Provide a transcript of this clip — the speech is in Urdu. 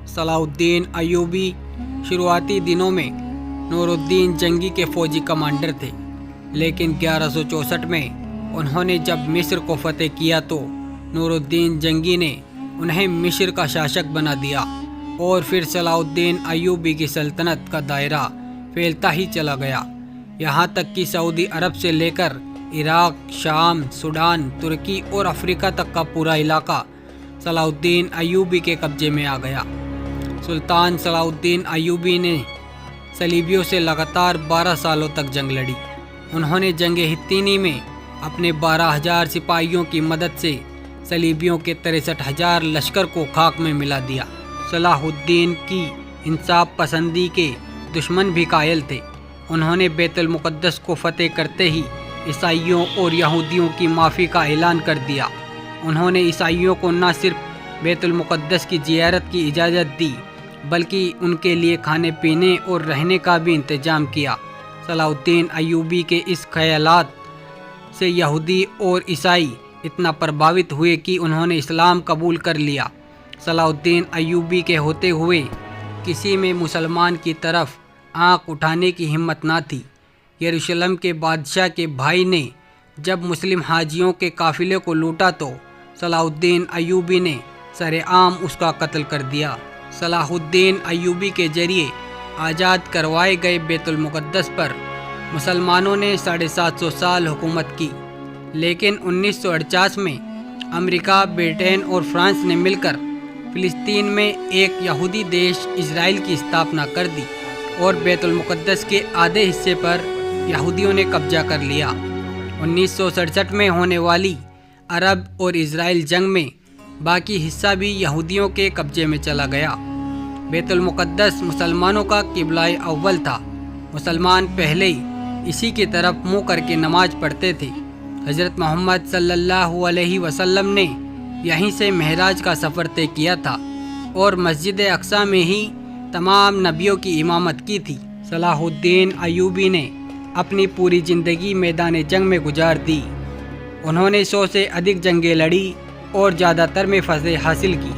صلاح الدین ایوبی شروعاتی دنوں میں نور الدین جنگی کے فوجی کمانڈر تھے، لیکن 1164 میں انہوں نے جب مصر کو فتح کیا تو نور الدین جنگی نے انہیں مصر کا شاشک بنا دیا، اور پھر صلاح الدین ایوبی کی سلطنت کا دائرہ پھیلتا ہی چلا گیا، یہاں تک کہ سعودی عرب سے لے کر عراق، شام، سوڈان، ترکی اور افریقہ تک کا پورا علاقہ صلاح الدین ایوبی کے قبضے میں آ گیا۔ سلطان صلاح الدین ایوبی نے صلیبیوں سے لگاتار 12 سالوں تک جنگ لڑی۔ انہوں نے جنگ حطینی میں اپنے 12,000 سپاہیوں کی مدد سے صلیبیوں کے 63,000 لشکر کو خاک میں ملا دیا۔ صلاح الدین کی انصاف پسندی کے دشمن بھی قائل تھے۔ انہوں نے بیت المقدس کو فتح کرتے ہی عیسائیوں اور یہودیوں کی معافی کا اعلان کر دیا۔ انہوں نے عیسائیوں کو نہ صرف بیت المقدس کی زیارت کی اجازت دی بلکہ ان کے لیے کھانے پینے اور رہنے کا بھی انتظام کیا۔ صلاح الدین ایوبی کے اس خیالات سے یہودی اور عیسائی اتنا پربھاوت ہوئے کہ انہوں نے اسلام قبول کر لیا۔ صلاح الدین ایوبی کے ہوتے ہوئے کسی میں مسلمان کی طرف آنکھ اٹھانے کی ہمت نہ تھی۔ یروشلم کے بادشاہ کے بھائی نے جب مسلم حاجیوں کے قافلے کو لوٹا تو صلاح الدین ایوبی نے سر عام اس کا قتل کر دیا۔ صلاح الدین ایوبی کے ذریعے آزاد کروائے گئے بیت المقدس پر مسلمانوں نے 750 سال حکومت کی، لیکن 1948 میں امریکہ، برطانیہ اور فرانس نے مل کر فلسطین میں ایک یہودی دیش اسرائیل کی استھاپنا کر دی اور بیت المقدس کے آدھے حصے پر یہودیوں نے قبضہ کر لیا۔ 1967 میں ہونے والی عرب اور اسرائیل جنگ میں باقی حصہ بھی یہودیوں کے قبضے میں چلا گیا۔ بیت المقدس مسلمانوں کا قبلہ اول تھا۔ مسلمان پہلے اسی کی طرف منہ کر کے نماز پڑھتے تھے۔ حضرت محمد صلی اللہ علیہ وسلم نے یہیں سے معراج کا سفر طے کیا تھا اور مسجد اقصی میں ہی تمام نبیوں کی امامت کی تھی۔ صلاح الدین ایوبی نے اپنی پوری زندگی میدان جنگ میں گزار دی۔ انہوں نے 100 سے ادھک جنگیں لڑی اور زیادہ تر میں فتح حاصل کی۔